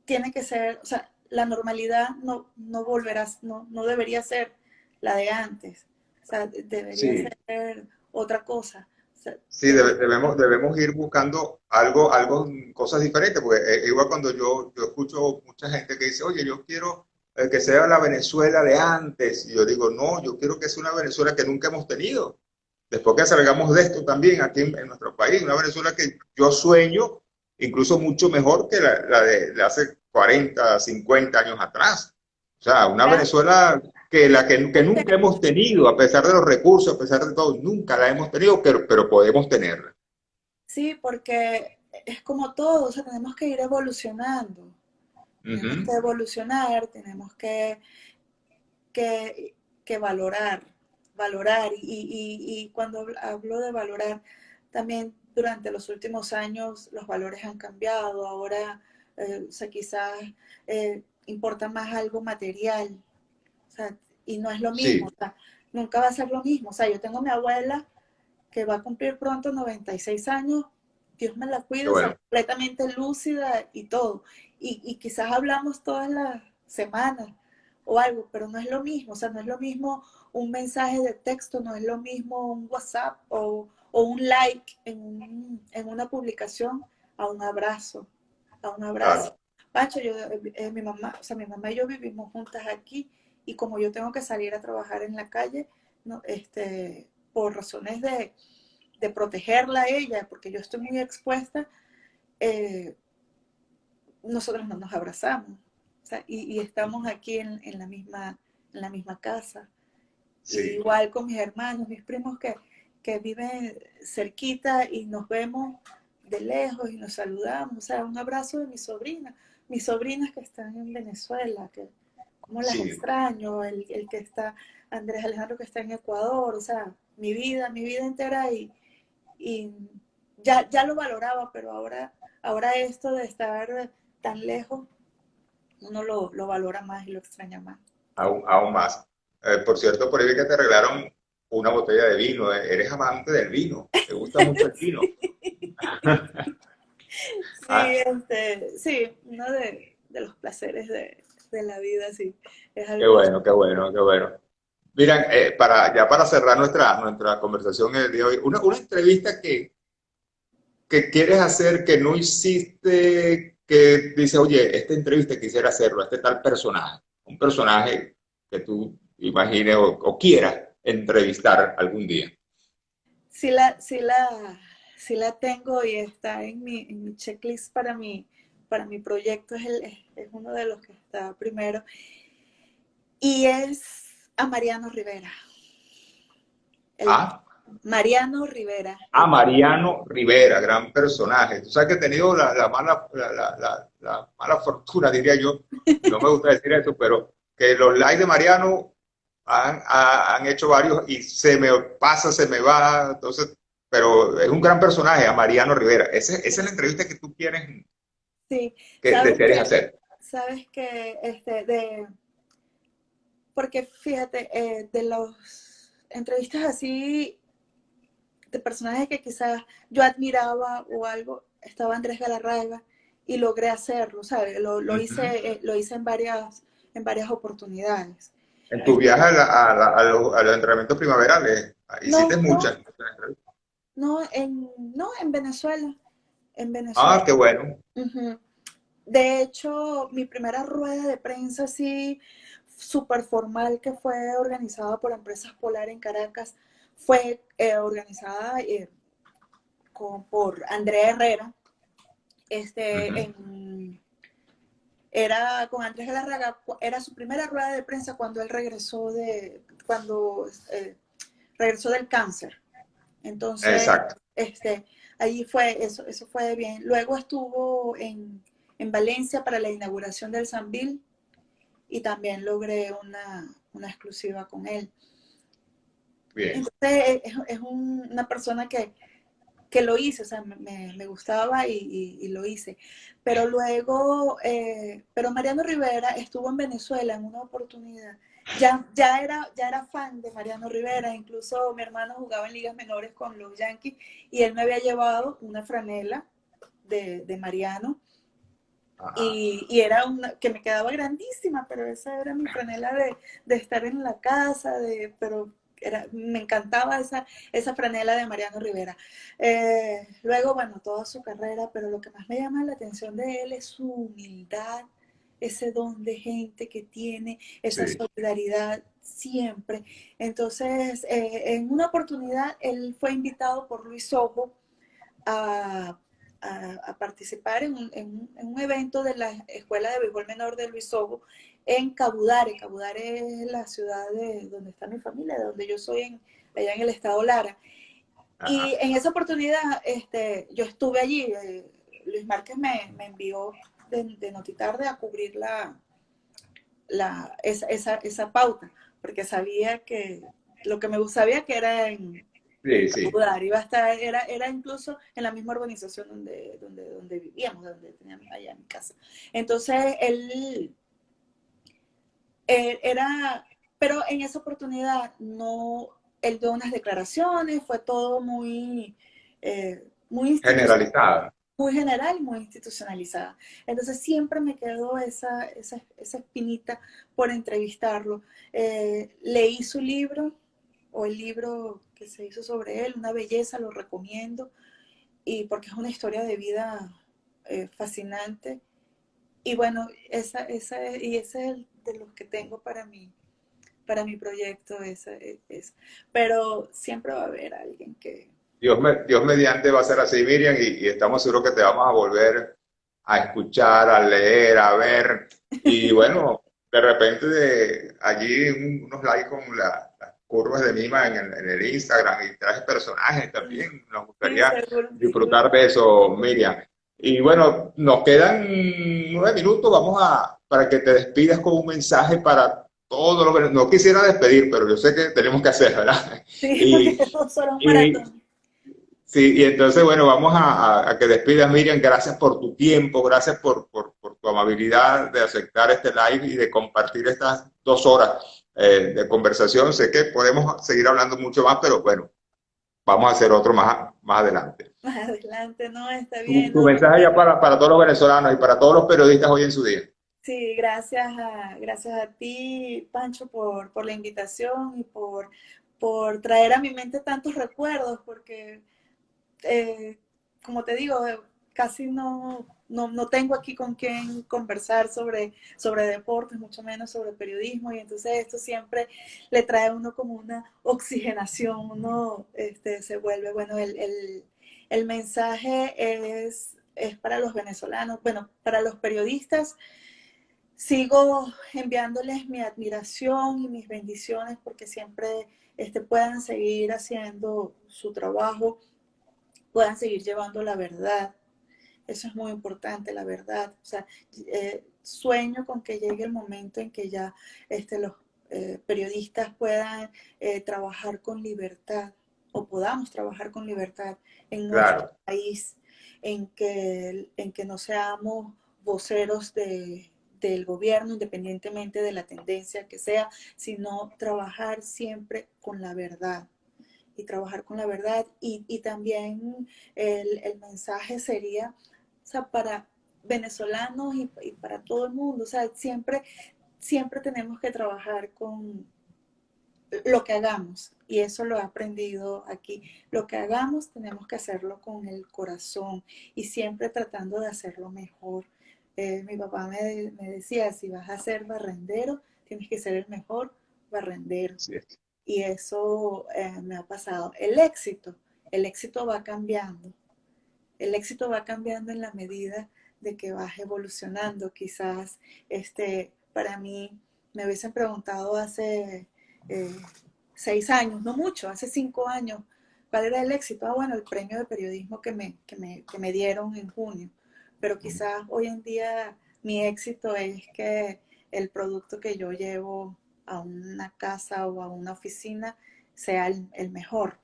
tiene que ser, o sea, la normalidad no volverá, no debería ser la de antes, o sea, debería sí. ser otra cosa. O sea, Sí, debemos ir buscando algo, cosas diferentes, porque igual cuando yo escucho mucha gente que dice, oye, yo quiero que sea la Venezuela de antes, y yo digo, no, yo quiero que sea una Venezuela que nunca hemos tenido. Después que salgamos de esto también aquí en nuestro país, una Venezuela que yo sueño incluso mucho mejor que la de hace 40, 50 años atrás. O sea, una ya, Venezuela que nunca hemos tenido, a pesar de los recursos, a pesar de todo, nunca la hemos tenido, pero podemos tenerla. sí, porque es como todo, o sea, tenemos que ir evolucionando, tenemos que Ujú. evolucionar, tenemos que, que valorar. Y cuando hablo de valorar, también durante los últimos años los valores han cambiado. Ahora, o sea, quizás importa más algo material. O sea, y no es lo mismo. Sí, O sea, nunca va a ser lo mismo. O sea, yo tengo a mi abuela que va a cumplir pronto 96 años. Dios me la qué cuide, o sea, bueno, completamente lúcida y todo. Y quizás hablamos todas las semanas o algo, pero no es lo mismo, o sea, no es lo mismo un mensaje de texto, no es lo mismo un WhatsApp o un like en una publicación a un abrazo, a un abrazo. claro. Pancho, mi mamá, o sea, mi mamá y yo vivimos juntas aquí y como yo tengo que salir a trabajar en la calle, no, por razones de protegerla a ella, porque yo estoy muy expuesta, eh, nosotros no nos abrazamos. O sea, y estamos aquí en la misma casa. Y Sí, igual con mis hermanos, mis primos que viven cerquita y nos vemos de lejos y nos saludamos. O sea, un abrazo de mis sobrinas que están en Venezuela, que cómo las sí, extraño, el que está, Andrés Alejandro que está en Ecuador, o sea, mi vida entera y ya lo valoraba, pero ahora esto de estar tan lejos, uno lo valora más y lo extraña más. aún más. Por cierto, por ahí vi que te regalaron una botella de vino. Eres amante del vino, te gusta mucho el vino. Sí, Ah, sí, uno de los placeres de la vida, sí, es qué algo. bueno, qué bueno, qué bueno. Miren, ya para cerrar nuestra conversación el día de hoy, una entrevista que quieres hacer que no hiciste, que dices, oye, esta entrevista quisiera hacerlo, este tal personaje, un personaje que tú imagines o quieras entrevistar algún día. Sí sí la tengo y está en mi checklist para mi proyecto, es uno de los que está primero, y es a Mariano Rivera, el Ah, Mariano Rivera, a Mariano Rivera, gran personaje. Tú sabes que he tenido la mala fortuna, diría yo, no me gusta decir eso, pero que los likes de Mariano han hecho varios y se me pasa, se me va, entonces, pero es un gran personaje, a Mariano Rivera. Esa es la entrevista que tú quieres, sí, que deseares hacer. sabes que porque fíjate, de los entrevistas así de personajes que quizás yo admiraba o algo, estaba Andrés Galarraga y logré hacerlo, ¿sabes? Ujú. Lo hice en varias oportunidades. En tu Este, viaje a los entrenamientos primaverales, hiciste no, no, muchas. no, en Venezuela, en Ah, Venezuela. qué bueno. Ujú. De hecho, mi primera rueda de prensa así súper formal que fue organizada por Empresas Polar en Caracas fue organizada por Andrea Herrera. Ujú. Era con Andrés Galarraga, era su primera rueda de prensa cuando él regresó del cáncer. Entonces, Exacto. allí fue, eso fue bien. Luego estuvo en Valencia para la inauguración del Sambil y también logré una exclusiva con él. Bien. Entonces, una persona que lo hice, o sea, me gustaba y lo hice. Pero luego, pero Mariano Rivera estuvo en Venezuela en una oportunidad. Ya era fan de Mariano Rivera, incluso mi hermano jugaba en ligas menores con los Yankees y él me había llevado una franela de Mariano Ajá. y era una que me quedaba grandísima, pero esa era mi franela de estar en la casa, pero me encantaba esa franela de Mariano Rivera. Luego, bueno, toda su carrera, pero lo que más me llama la atención de él es su humildad, ese don de gente que tiene, esa Sí. solidaridad siempre. Entonces, en una oportunidad, él fue invitado por Luis Ojo a, a participar en un evento de la Escuela de Béisbol Menor de Luis Ojo en Cabudare. Cabudare es la ciudad de donde está mi familia, de donde yo soy, allá en el estado Lara. Y Ajá. en esa oportunidad yo estuve allí. Luis Márquez me envió de Notitarde a cubrir esa pauta, porque sabía que lo que me sabía que era Sí, en sí. Cabudare, iba a estar, era incluso en la misma urbanización donde vivíamos, donde teníamos allá mi casa. Entonces, era, pero en esa oportunidad no, él dio unas declaraciones, fue todo muy institucional, Generalizada. muy general y muy institucionalizada. Entonces siempre me quedó esa espinita por entrevistarlo. Leí su libro, o el libro que se hizo sobre él, Una belleza, lo recomiendo, y porque es una historia de vida fascinante. Y bueno, y ese es el de los que tengo para mi proyecto. Pero siempre va a haber alguien que... Dios mediante va a ser así, Miriam, y estamos seguros que te vamos a volver a escuchar, a leer, a ver. Y bueno, de repente allí unos likes con las curvas de Mima en el Instagram y trajes personajes también. Nos Sí, gustaría seguro, seguro. disfrutar de eso, Miriam. Y bueno, nos quedan 9 minutos. Para que te despidas con un mensaje para todo lo que no quisiera despedir, pero yo sé que tenemos que hacer, ¿verdad? Sí, porque Y, no solo un y, maratón. Sí, y entonces, bueno, vamos a que despidas, Miriam. Gracias por tu tiempo, gracias por tu amabilidad de aceptar este live y de compartir estas 2 horas de conversación. Sé que podemos seguir hablando mucho más, pero bueno, vamos a hacer otro más adelante. Más adelante, no, está Tu, bien, tu no, mensaje ya para todos los venezolanos y para todos los periodistas hoy en su día. sí, gracias a ti, Pancho, por la invitación y por traer a mi mente tantos recuerdos, porque, eh, como te digo, casi no tengo aquí con quien conversar sobre deportes, mucho menos sobre periodismo, y entonces esto siempre le trae a uno como una oxigenación, uno se vuelve, bueno, el mensaje es para los venezolanos, bueno, para los periodistas. Sigo enviándoles mi admiración y mis bendiciones porque siempre puedan seguir haciendo su trabajo, puedan seguir llevando la verdad. Eso es muy importante, la verdad. O sea, sueño con que llegue el momento en que ya los periodistas puedan trabajar con libertad o podamos trabajar con libertad en nuestro Claro, país, en que no seamos voceros del gobierno, independientemente de la tendencia que sea, sino trabajar siempre con la verdad y trabajar con la verdad. Y también el mensaje sería, o sea, para venezolanos y para todo el mundo, o sea, siempre tenemos que trabajar con lo que hagamos, y eso lo he aprendido aquí. Lo que hagamos tenemos que hacerlo con el corazón y siempre tratando de hacerlo mejor. Mi papá me decía, si vas a ser barrendero, tienes que ser el mejor barrendero. sí, Y eso me ha pasado. El éxito va cambiando. El éxito va cambiando en la medida de que vas evolucionando. Quizás para mí me hubiesen preguntado hace eh, 6 años, no mucho, hace 5 años, ¿cuál era el éxito? Ah, bueno, el premio de periodismo que me dieron en junio. Pero quizás hoy en día mi éxito es que el producto que yo llevo a una casa o a una oficina sea el mejor.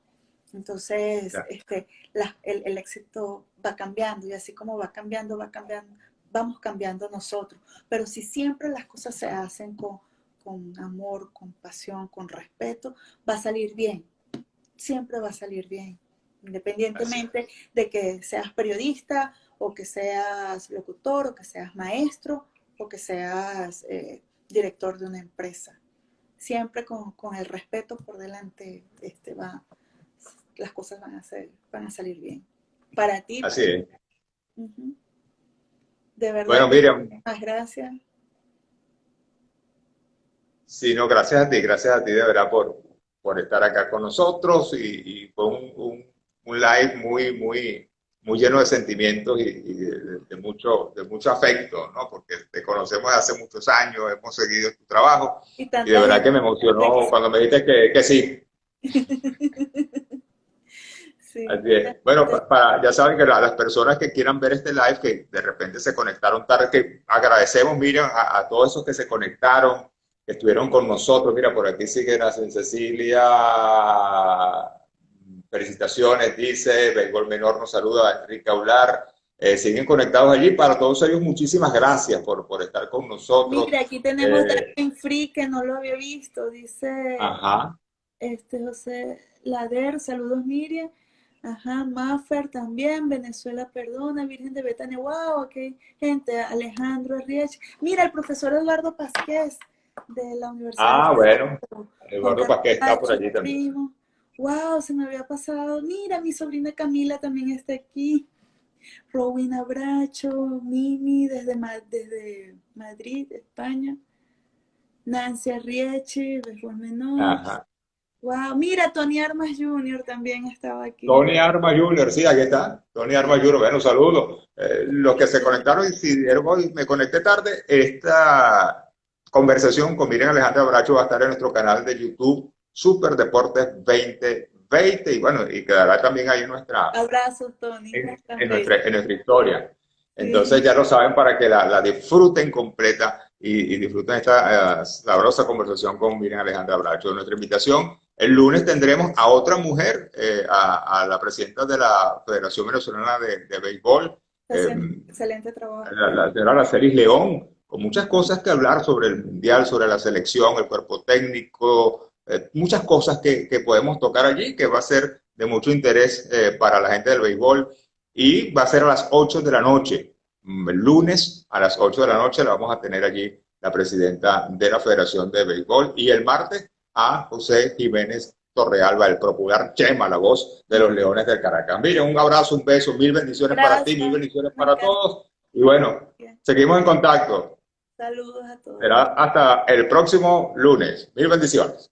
Entonces, Ya. el éxito va cambiando y así como vamos cambiando nosotros. Pero si siempre las cosas se hacen con amor, con pasión, con respeto, va a salir bien. Siempre va a salir bien. Así Independientemente de que seas periodista o que seas locutor o que seas maestro o que seas director de una empresa. Siempre con el respeto por delante las cosas van a salir bien. Para ti, así es. uh-huh. De verdad Bueno, que Miriam, muchas gracias. sí, no, gracias a ti de verdad por estar acá con nosotros y fue un live muy lleno de sentimientos y de mucho afecto, ¿no? Porque te conocemos hace muchos años, hemos seguido tu trabajo Y y de tanta verdad gente que me emocionó cuando me dijiste que sí. sí, Así es. Bueno, ya saben que las personas que quieran ver este live, que de repente se conectaron tarde, que agradecemos, Miriam, a todos esos que se conectaron, que estuvieron con nosotros. Mira, por aquí sigue Nacen Cecilia. Felicitaciones, dice. Béisbol Menor nos saluda, Enrique Aular. Siguen conectados allí. Para todos ellos, muchísimas gracias por estar con nosotros. mira, aquí tenemos Darwin Free, que no lo había visto, dice Ajá. José Lader, saludos Miriam. Ajá, Maffer también, Venezuela perdona, Virgen de Betania, wow, ok, gente, Alejandro Riech. Mira, el profesor Eduardo Pasquez de la Universidad Ah, de bueno. Juan Eduardo Carlos Pasquez está por Cacho, allí también. primo. Wow, se me había pasado. Mira, mi sobrina Camila también está aquí. Rowena Bracho, Mimi desde Madrid, España. Nancy Arriechi, Béisbol Menor. Ajá. Wow, mira, Tony Armas Jr. también estaba aquí. Tony Arma Jr., sí, aquí está. Tony Arma Jr., bueno, saludos. Los que se conectaron y si hoy me conecté tarde, esta conversación con Miriam Alejandra Bracho va a estar en nuestro canal de YouTube, Super Deportes 2020, y bueno, y quedará también ahí Abrazos, Tony. en nuestra historia. Entonces Sí. ya lo saben para que la disfruten completa y disfruten esta sabrosa conversación con Miriam Alejandra Bracho. Nuestra invitación, el lunes tendremos a otra mujer, a la presidenta de la Federación Venezolana de Béisbol, Está haciendo un excelente trabajo. la señora Aracelis León, con muchas cosas que hablar sobre el Mundial, sobre la selección, el cuerpo técnico, muchas cosas que podemos tocar allí, que va a ser de mucho interés para la gente del béisbol. Y va a ser a las 8 de la noche. El lunes a las 8 de la noche la vamos a tener allí la presidenta de la Federación de Béisbol. Y el martes a José Jiménez Torrealba, el popular Chema, la voz de los Leones del Caracas. Mira, un abrazo, un beso, mil bendiciones para ti, mil Gracias. bendiciones Me para encanta. todos. Y bueno, seguimos en contacto. Saludos a todos. Será hasta el próximo lunes. Mil bendiciones.